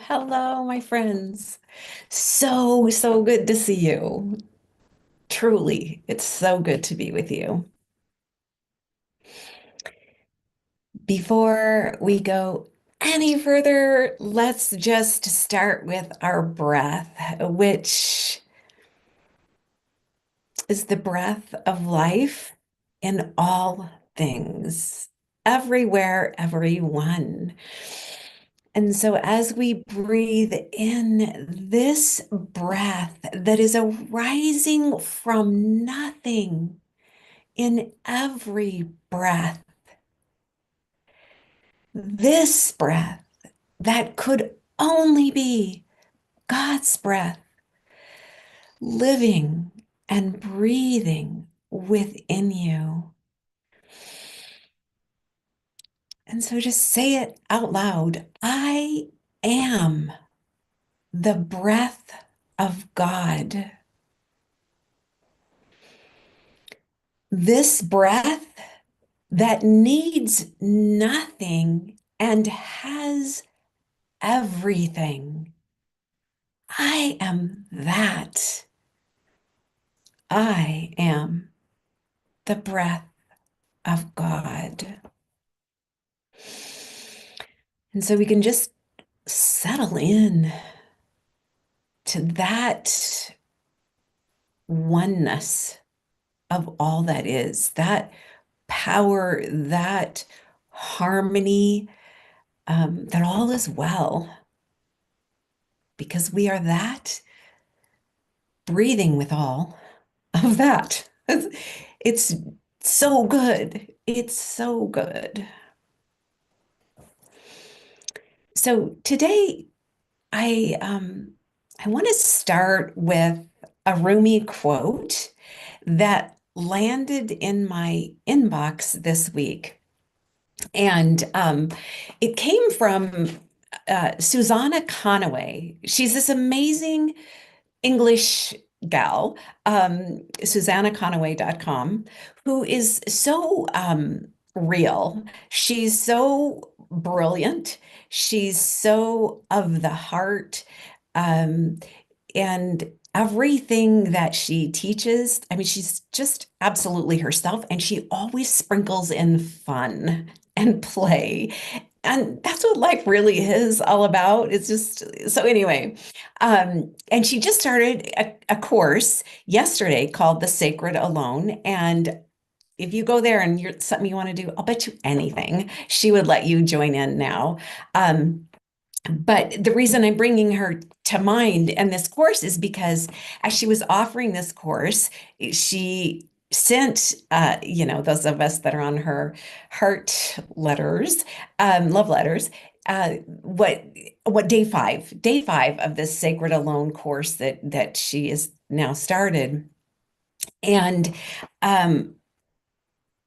Hello, my friends. So good to see you. Truly, it's so good to be with you. Before we go any further, let's just start with our breath, which is the breath of life in all things, everywhere, everyone. And so, as we breathe in this breath that is arising from nothing in every breath, this breath that could only be God's breath living and breathing within you. And so, just say it out loud. I am the breath of God. This breath that needs nothing and has everything. I am that. I am the breath of God. And so we can just settle in to that oneness of all that is, that power, that harmony, that all is well, because we are that breathing with all of that. It's so good. It's so good. So today I want to start with a Rumi quote that landed in my inbox this week. And it came from Susanna Conaway. She's this amazing English gal, SusannaConaway.com, who is so real. She's so brilliant. She's so of the heart. Um, and everything that she teaches, I mean, she's just absolutely herself, and she always sprinkles in fun and play. And that's what life really is all about. It's just so anyway. And she just started a course yesterday called The Sacred Alone. And if you go there and you're something you want to do, I'll bet you anything she would let you join in now. Um, but the reason I'm bringing her to mind and this course is because as she was offering this course, she sent, those of us that are on her heart letters, love letters, what day five of this Sacred Alone course that she is now started. And um,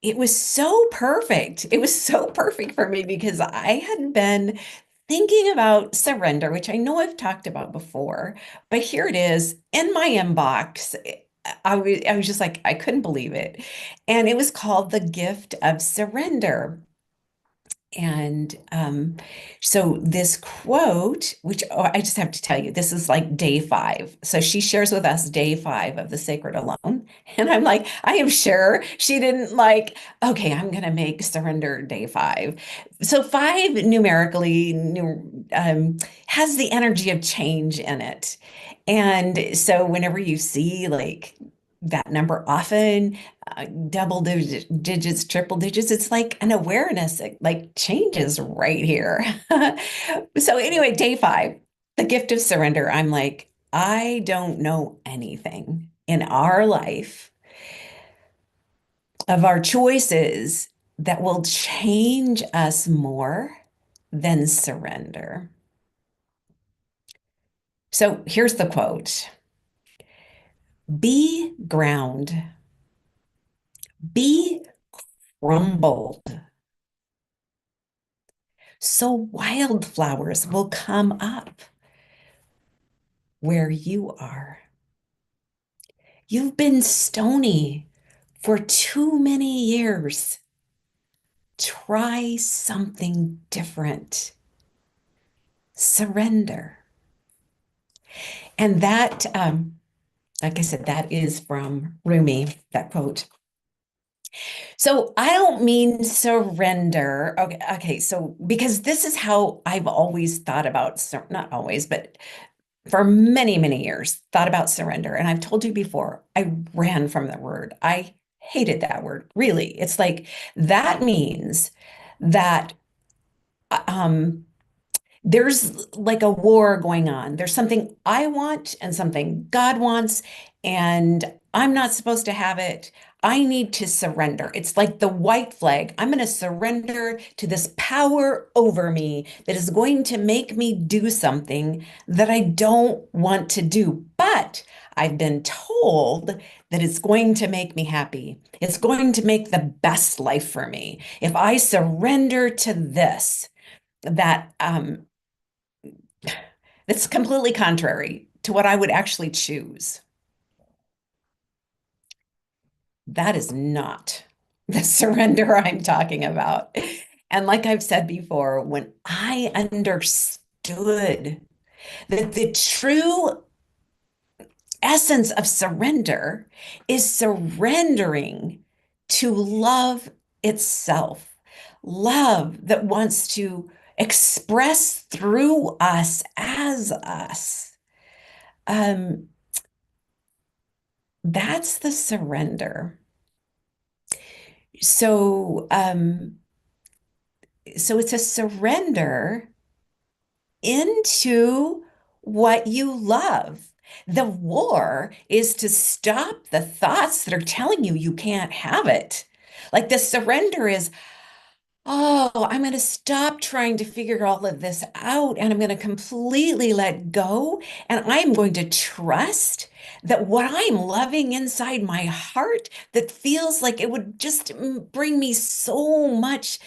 it was so perfect. It was so perfect for me because I had been thinking about surrender, which I know I've talked about before, but here it is in my inbox. I was just like, I couldn't believe it. And it was called The Gift of Surrender. And so this quote, which I just have to tell you, this is like day five. So she shares with us day five of the Sacred Alone. And I'm like, I am sure she didn't like, okay, I'm going to make surrender day five. So five numerically has the energy of change in it. And so whenever you see like that number often, double digits, triple digits. It's like an awareness, it like changes right here. So anyway, day five, the gift of surrender. I'm like, I don't know anything in our life of our choices that will change us more than surrender. So here's the quote. Be ground, be crumbled, so wildflowers will come up where you are. You've been stony for too many years. Try something different. surrender. And that, like I said, that is from Rumi, that quote. So I don't mean surrender. Okay, okay. So because this is how I've always thought about, not always, but for many, many years, thought about surrender. And I've told you before, I ran from the word. I hated that word, really. It's like that means that um there's like a war going on. There's something I want and something God wants, and I'm not supposed to have it. I need to surrender. It's like the white flag. I'm going to surrender to this power over me that is going to make me do something that I don't want to do. But I've been told that it's going to make me happy. It's going to make the best life for me. If I surrender to this, that it's completely contrary to what I would actually choose. That is not the surrender I'm talking about. And like I've said before, when I understood that the true essence of surrender is surrendering to love itself, love that wants to express through us as us. Um, That's the surrender. So, so it's a surrender into what you love. The war is to stop the thoughts that are telling you you can't have it. Like the surrender is, oh, I'm going to stop trying to figure all of this out and I'm going to completely let go. And I'm going to trust that what I'm loving inside my heart that feels like it would just bring me so much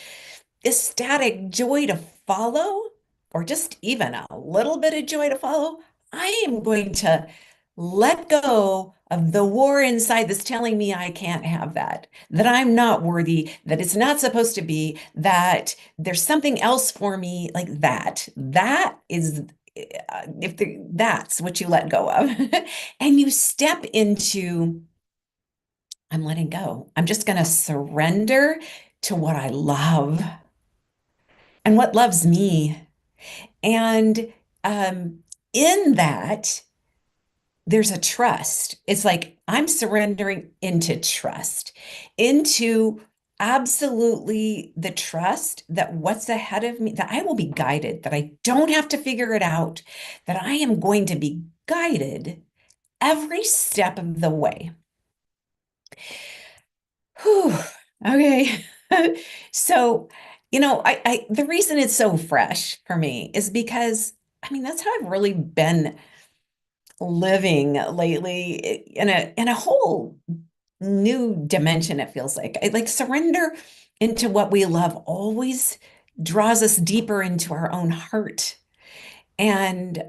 ecstatic joy to follow, or just even a little bit of joy to follow, I am going to let go of the war inside that's telling me I can't have that, that I'm not worthy, that it's not supposed to be, that there's something else for me like that. That is, that's what you let go of. And you step into, I'm letting go. I'm just going to surrender to what I love and what loves me. And um, in that, there's a trust. It's like I'm surrendering into trust, into absolutely the trust that what's ahead of me, that I will be guided, that I don't have to figure it out, that I am going to be guided every step of the way. Whew. Okay. So, the reason it's so fresh for me is because, I mean, that's how I've really been living lately in a whole new dimension, it feels like. I like surrender into what we love always draws us deeper into our own heart. And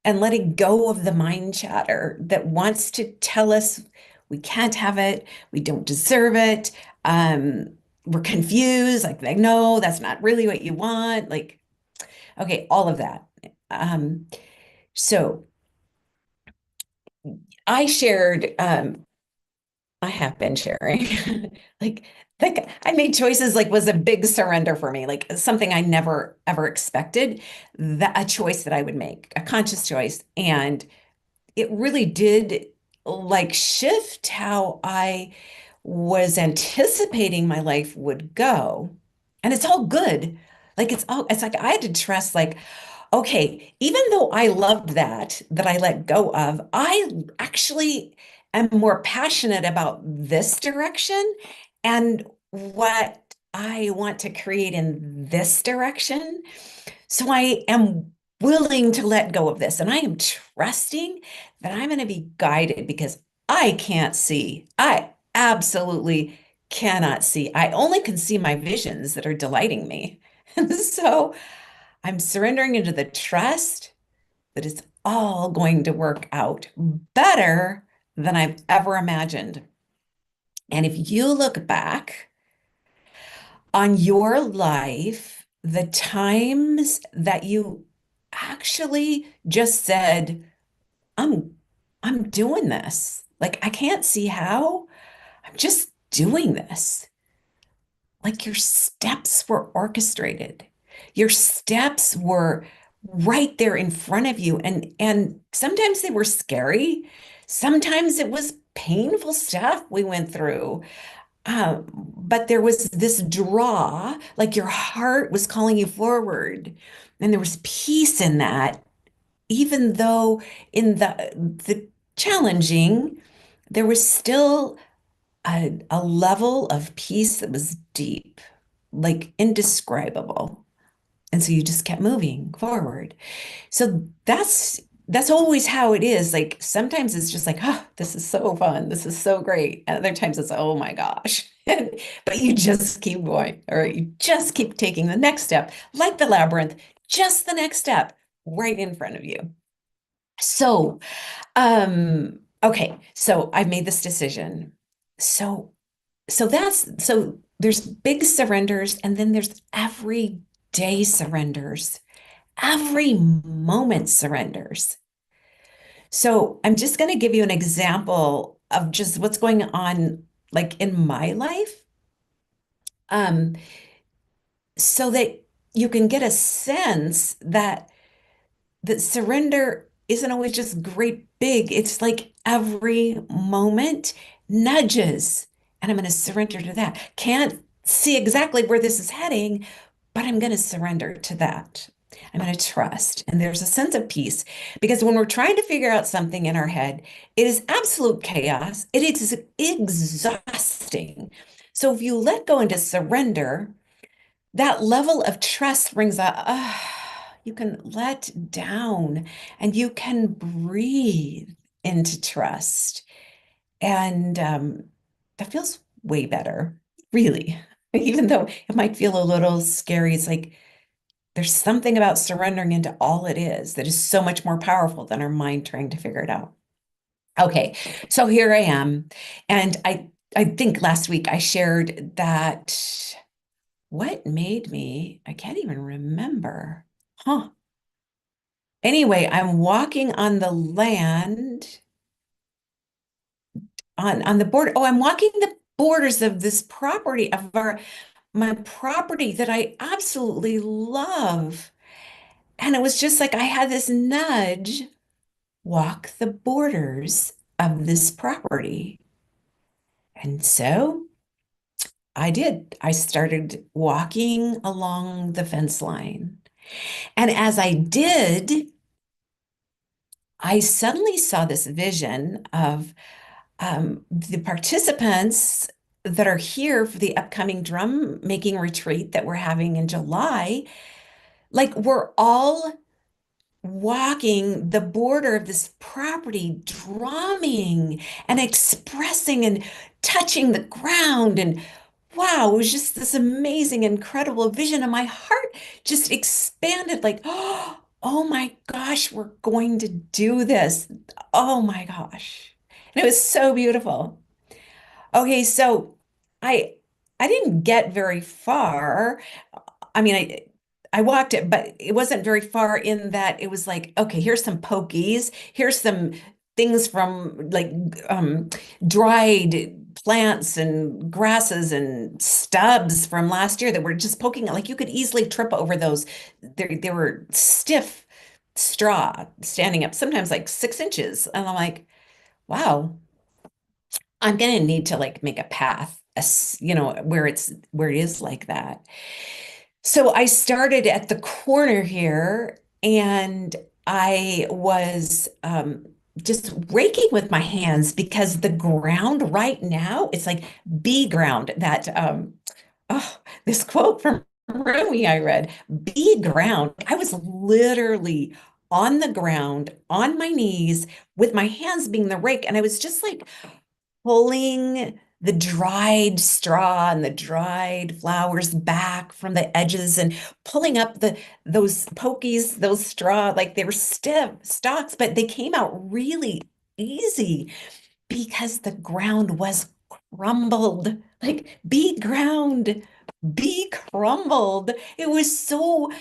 letting go of the mind chatter that wants to tell us we can't have it, we don't deserve it, um, we're confused, like, no, that's not really what you want. Like, okay, all of that. Um, so I shared, I have been sharing, like I made choices, like was a big surrender for me, like something I never ever expected, that a choice that I would make, a conscious choice. And it really did like shift how I was anticipating my life would go. And it's all good. It's like I had to trust, like, okay, even though I loved that I let go of, I actually am more passionate about this direction and what I want to create in this direction. So I am willing to let go of this and I am trusting that I'm going to be guided because I can't see. I absolutely cannot see. I only can see my visions that are delighting me. And so I'm surrendering into the trust that it's all going to work out better than I've ever imagined. And if you look back on your life, the times that you actually just said, I'm I'm doing this. Like I can't see how. I'm just doing this. Like your steps were orchestrated. Your steps were right there in front of you. And sometimes they were scary. Sometimes it was painful stuff we went through. But there was this draw, like your heart was calling you forward. And there was peace in that, even though in the challenging, there was still a level of peace that was deep, like indescribable. And so you just kept moving forward. So that's always how it is. Like sometimes it's just like, oh, this is so fun. This is so great. And other times it's, oh my gosh. But you just keep going, all right? You just keep taking the next step, like the labyrinth, just the next step right in front of you. So, okay, so I made this decision. So so there's big surrenders and then there's everyday surrenders, every moment surrenders. So I'm just going to give you an example of just what's going on like in my life, um, so that you can get a sense that surrender isn't always just great big. It's like every moment nudges, and I'm going to surrender to that. Can't see exactly where this is heading, but I'm going to surrender to that. I'm going to trust. And there's a sense of peace because when we're trying to figure out something in our head, it is absolute chaos. It is exhausting. So if you let go into surrender, that level of trust brings a, you can let down and you can breathe into trust. And that feels way better, really. Even though it might feel a little scary, it's like there's something about surrendering into all it is that is so much more powerful than our mind trying to figure it out. Okay, so here I am. And I think last week I shared that what made me, I can't even remember. Huh. Anyway, I'm walking on the land on the border. Oh, I'm walking the borders of this property of our my property that I absolutely love. And it was just like I had this nudge, walk the borders of this property. And so I did. I started walking along the fence line. And as I did, I suddenly saw this vision of the participants that are here for the upcoming drum making retreat that we're having in July. Like we're all walking the border of this property, drumming and expressing and touching the ground. And wow, it was just this amazing, incredible vision. And my heart just expanded like, oh my gosh, we're going to do this. Oh my gosh. And it was so beautiful. Okay, so I I didn't get very far. I mean, I walked it, but it wasn't very far in that it was like, okay, here's some pokies, here's some things from like dried plants and grasses and stubs from last year that were just poking. Like you could easily trip over those. They were stiff straw standing up, sometimes like 6 inches. And I'm like, wow, I'm gonna need to like make a path, where it is like that. So I started at the corner here and I was just raking with my hands because the ground right now, it's like bee ground that oh, this quote from Rumi I read, bee ground. I was literally on the ground, on my knees, with my hands being the rake, and I was just like pulling the dried straw and the dried flowers back from the edges and pulling up those pokies, those straw, like they were stiff stalks, but they came out really easy because the ground was crumbled, like bee ground. be crumbled. It was so,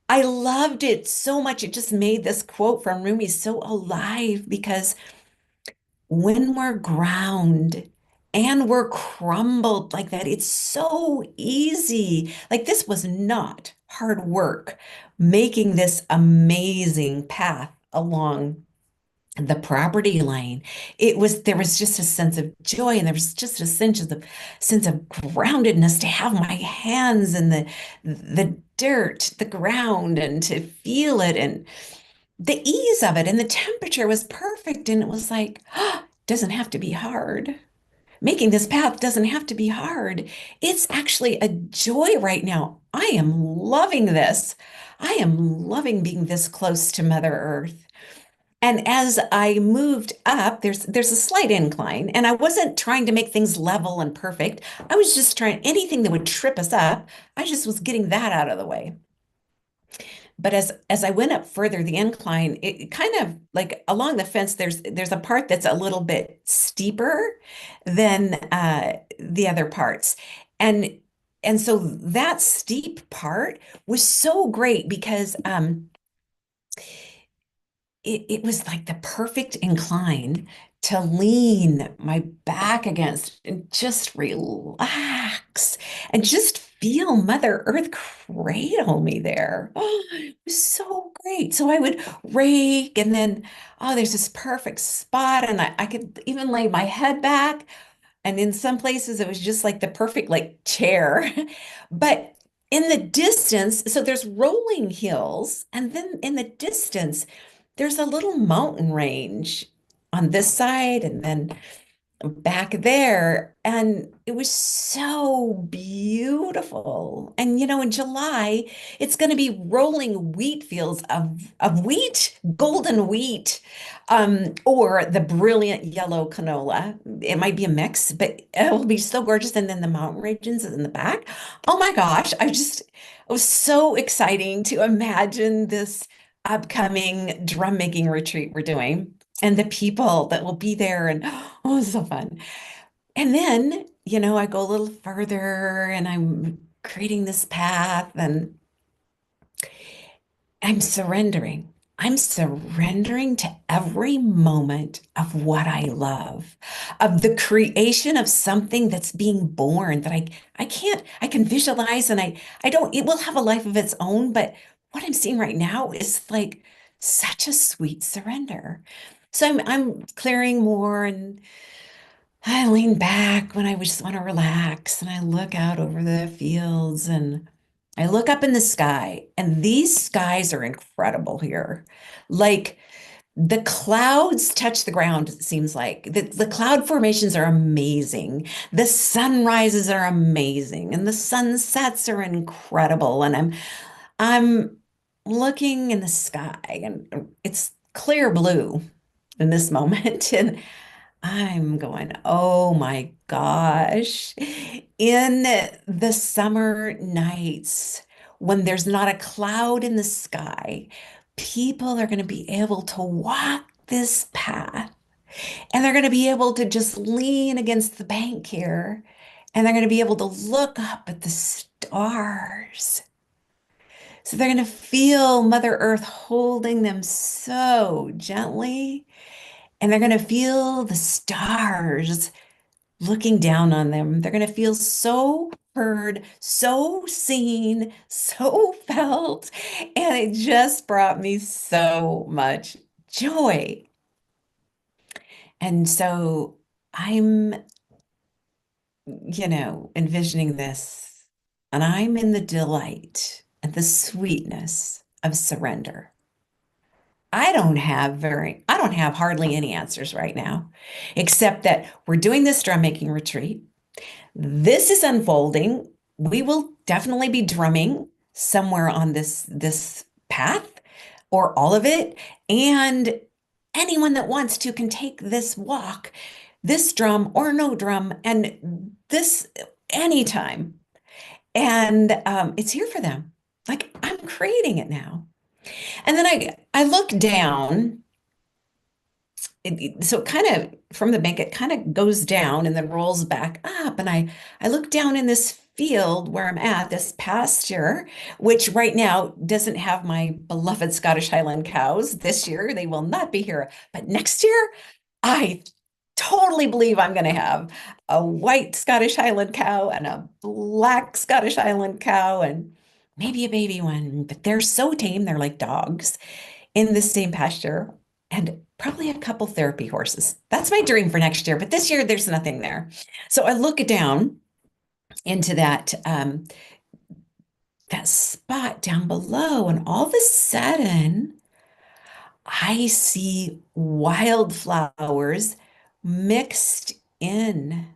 I loved it so much. It just made this quote from Rumi so alive because when we're ground and we're crumbled like that, it's so easy. Like this was not hard work making this amazing path along the property line. There was just a sense of joy and there was just a sense of groundedness to have my hands in the dirt, the ground, and to feel it and the ease of it. And the temperature was perfect. And it was like, doesn't have to be hard. Making this path doesn't have to be hard. It's actually a joy right now. I am loving this. I am loving being this close to Mother Earth. And as I moved up, there's a slight incline, and I wasn't trying to make things level and perfect. I was just trying anything that would trip us up. I just was getting that out of the way. But as I went up further, the incline, it kind of like along the fence, there's a part that's a little bit steeper than the other parts. And and so that steep part was so great because it was like the perfect incline to lean my back against and just relax and just feel Mother Earth cradle me there. Oh, it was so great. So I would rake and then, oh, there's this perfect spot, and I could even lay my head back. And in some places, it was just like the perfect like chair. But in the distance, so there's rolling hills, and then in the distance, there's a little mountain range on this side, and then back there. And it was so beautiful. And in July, it's going to be rolling wheat fields of wheat, golden wheat, or the brilliant yellow canola. It might be a mix, but it will be so gorgeous. And then the mountain regions in the back. Oh my gosh, it was so exciting to imagine this upcoming drum making retreat we're doing and the people that will be there. And oh, it's so fun. And then, I go a little further and I'm creating this path and I'm surrendering. I'm surrendering to every moment of what I love, of the creation of something that's being born that I can visualize, and I don't, it will have a life of its own, but what I'm seeing right now is like such a sweet surrender. So I'm clearing more, and I lean back when I just want to relax, and I look out over the fields and I look up in the sky, and these skies are incredible here. Like the clouds touch the ground, it seems like. The cloud formations are amazing. The sunrises are amazing, and the sunsets are incredible. And I'm looking in the sky, and it's clear blue in this moment. And I'm going, oh my gosh. In the summer nights, when there's not a cloud in the sky, people are going to be able to walk this path, and they're going to be able to just lean against the bank here, and they're going to be able to look up at the stars. So they're going to feel Mother Earth holding them so gently, and they're going to feel the stars looking down on them. They're going to feel so heard, so seen, so felt. And it just brought me so much joy. And so I'm, envisioning this, and I'm in the delight and the sweetness of surrender. I don't have hardly any answers right now, except that we're doing this drum making retreat. This is unfolding. We will definitely be drumming somewhere on this path or all of it. And anyone that wants to can take this walk, this drum or no drum, and this anytime. And it's here for them. Like I'm creating it now. And then I look down. So it kind of from the bank, it kind of goes down and then rolls back up. And I look down in this field where I'm at, this pasture, which right now doesn't have my beloved Scottish Highland cows. This year, they will not be here. But next year, I totally believe I'm going to have a white Scottish Highland cow and a black Scottish Highland cow and maybe a baby one. But they're so tame, they're like dogs in the same pasture, and probably a couple therapy horses. That's my dream for next year. But this year, there's nothing there. So I look down into that spot down below, and all of a sudden, I see wildflowers mixed in,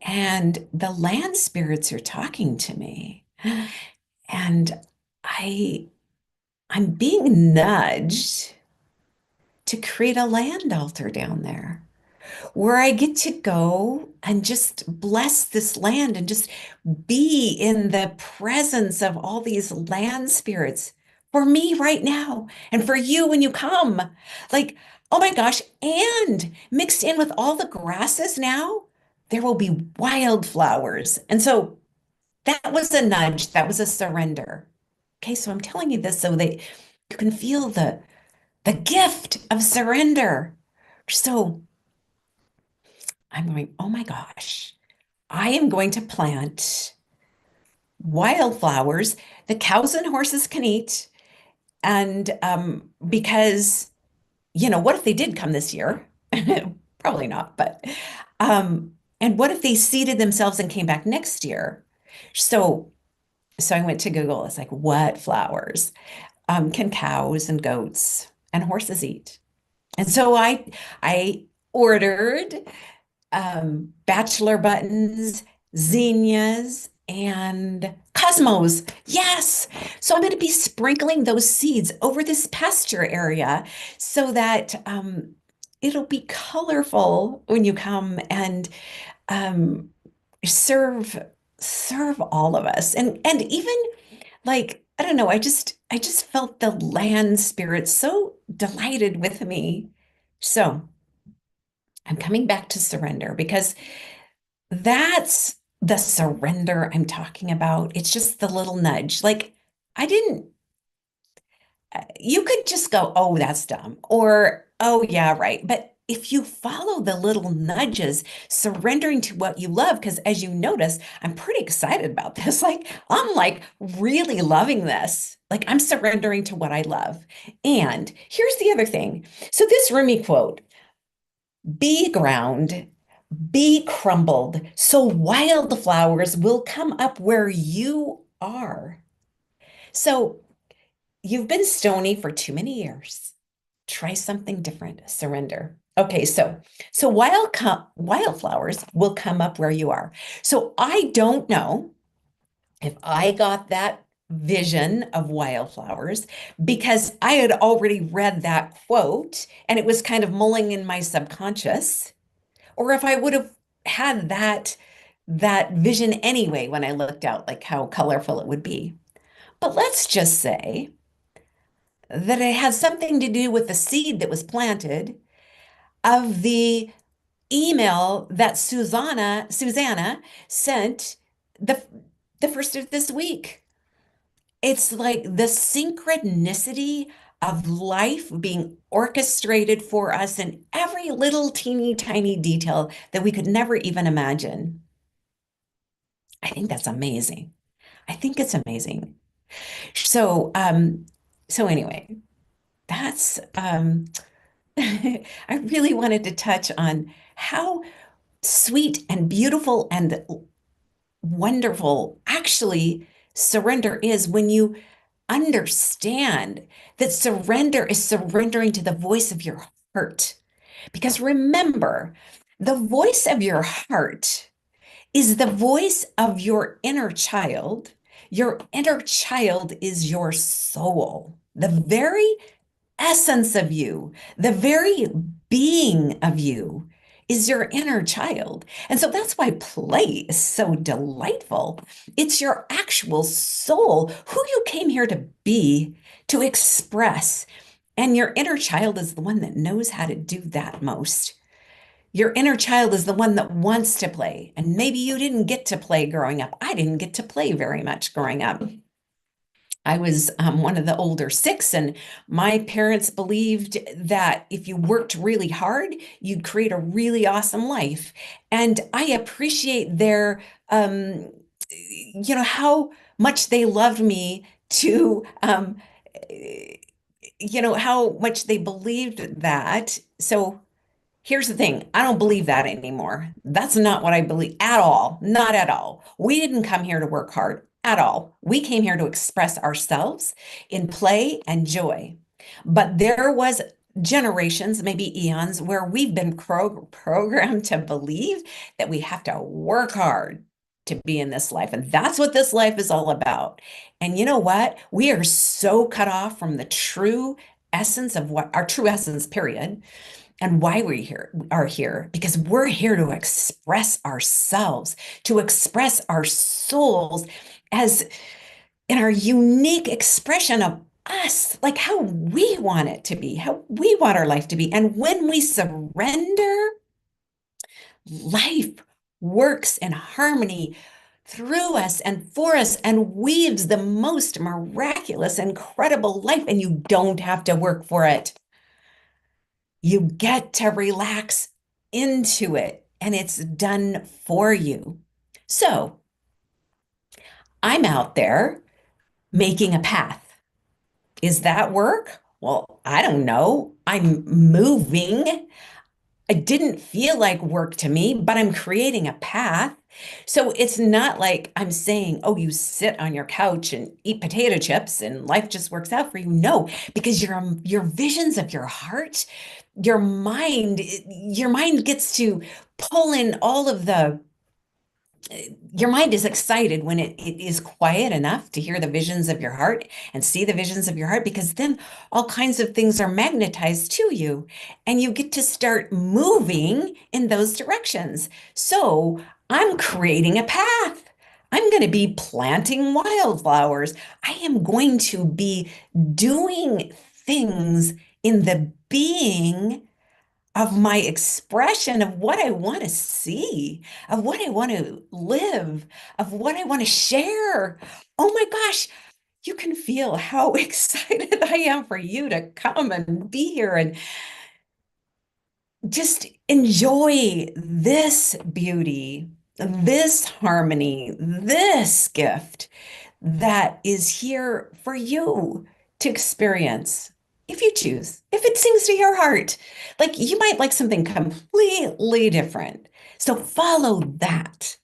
and the land spirits are talking to me. And I I'm being nudged to create a land altar down there where I get to go and just bless this land and just be in the presence of all these land spirits for me right now and for you when you come. Like, oh my gosh, and mixed in with all the grasses now, there will be wildflowers. And so that was a nudge, that was a surrender. Okay, so I'm telling you this so that you can feel the gift of surrender. So I'm going, oh my gosh, I am going to plant wildflowers the cows and horses can eat. And because, what if they did come this year? Probably not, but and what if they seeded themselves and came back next year? So so I went to Google. It's like, what flowers can cows and goats and horses eat? And so I ordered bachelor buttons, zinnias, and cosmos. Yes. So I'm going to be sprinkling those seeds over this pasture area so that it'll be colorful when you come and um, serve serve all of us. And even like, I don't know, I just felt the land spirit so delighted with me. So I'm coming back to surrender because that's the surrender I'm talking about. It's just the little nudge. Like, I didn't, you could just go, oh, that's dumb, or oh, yeah, right. But if you follow the little nudges, surrendering to what you love, because as you notice, I'm pretty excited about this. Like, I'm like really loving this. Like, I'm surrendering to what I love. And here's the other thing. So, this Rumi quote, be ground, be crumbled, so wildflowers will come up where you are. So you've been stony for too many years. Try something different. Surrender. Okay, so wildflowers will come up where you are. So I don't know if I got that vision of wildflowers because I had already read that quote and it was kind of mulling in my subconscious, or if I would have had that vision anyway when I looked out, like how colorful it would be. But let's just say that it has something to do with the seed that was planted of the email that Susanna sent the the first of this week. It's like the synchronicity of life being orchestrated for us in every little teeny tiny detail that we could never even imagine. I think that's amazing. I think it's amazing. So, so anyway, that's I really wanted to touch on how sweet and beautiful and wonderful actually surrender is when you understand that surrender is surrendering to the voice of your heart. Because remember, the voice of your heart is the voice of your inner child. Your inner child is your soul, the very essence of you, the very being of you is your inner child. And so that's why play is so delightful. It's your actual soul, who you came here to be, to express. And your inner child is the one that knows how to do that most. Your inner child is the one that wants to play. And maybe you didn't get to play growing up. I didn't get to play very much growing up. I was one of the older six, and my parents believed that if you worked really hard, you'd create a really awesome life. And I appreciate how much they loved me to, how much they believed that. So here's the thing. I don't believe that anymore. That's not what I believe at all. Not at all. We didn't come here to work hard at all. We came here to express ourselves in play and joy. But there was generations, maybe eons, where we've been programmed to believe that we have to work hard to be in this life. And that's what this life is all about. And you know what? We are so cut off from the true essence of what our true essence, period, and why we are here because we're here to express ourselves, to express our souls as in our unique expression of us, like how we want it to be, how we want our life to be. And when we surrender, life works in harmony through us and for us and weaves the most miraculous, incredible life. And you don't have to work for it. You get to relax into it and it's done for you. So I'm out there making a path. Is that work? Well, I don't know. I'm moving. It didn't feel like work to me, but I'm creating a path. So it's not like I'm saying, oh, you sit on your couch and eat potato chips and life just works out for you. No, because your visions of your heart, your mind gets to pull in all of the your mind is excited when it is quiet enough to hear the visions of your heart and see the visions of your heart, because then all kinds of things are magnetized to you and you get to start moving in those directions. So I'm creating a path. I'm going to be planting wildflowers. I am going to be doing things in the being of my expression of what I want to see, of what I want to live, of what I want to share. Oh my gosh, you can feel how excited I am for you to come and be here and just enjoy this beauty, this harmony, this gift that is here for you to experience if you choose, if it sings to your heart. Like you might like something completely different. So follow that.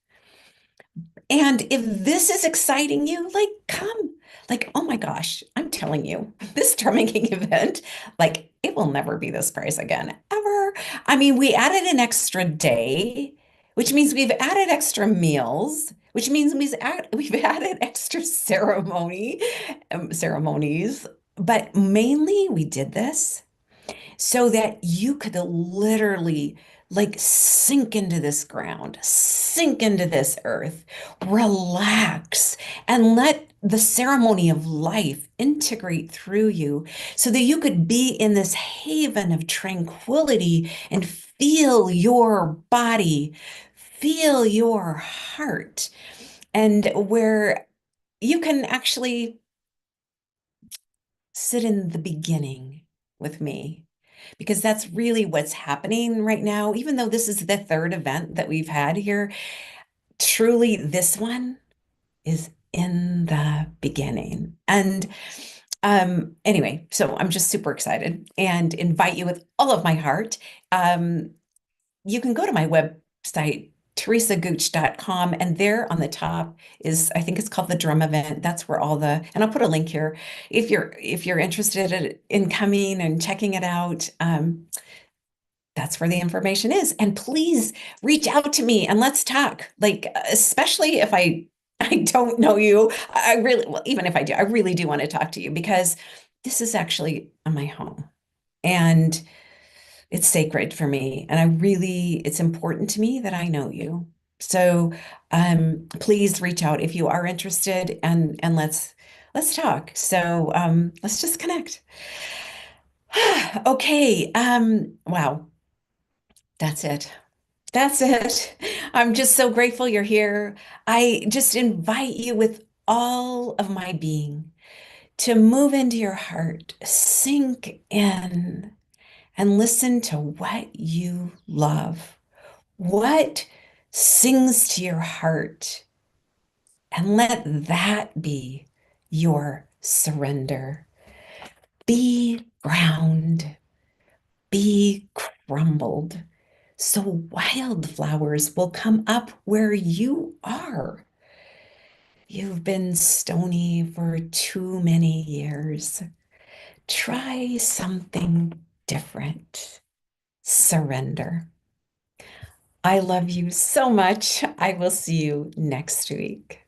And if this is exciting you, like come. Like, oh my gosh, I'm telling you, this Drum Making event, like it will never be this price again, ever. I mean, we added an extra day, which means we've added extra meals, which means we've added extra ceremonies. But mainly we did this so that you could literally like sink into this ground, sink into this earth, relax, and let the ceremony of life integrate through you so that you could be in this haven of tranquility and feel your body, feel your heart, and where you can actually sit in the beginning with me, because that's really what's happening right now. Even though this is the third event that we've had here, truly this one is in the beginning. And anyway, so I'm just super excited and invite you with all of my heart. Um, you can go to my website, theresagooch.com, and there on the top is, I think it's called the drum event. That's where all the, and I'll put a link here if you're interested in coming and checking it out. That's where the information is. And please reach out to me and let's talk. Like, especially if I don't know you, I really, well, even if I do, I really do want to talk to you, because this is actually my home and it's sacred for me. And it's important to me that I know you. So please reach out if you are interested, and let's talk. So let's just connect. Okay. Wow. That's it. That's it. I'm just so grateful you're here. I just invite you with all of my being to move into your heart, sink in, and listen to what you love, what sings to your heart, and let that be your surrender. Be ground, be crumbled, so wildflowers will come up where you are. You've been stony for too many years. Try something different. Surrender. I love you so much. I will see you next week.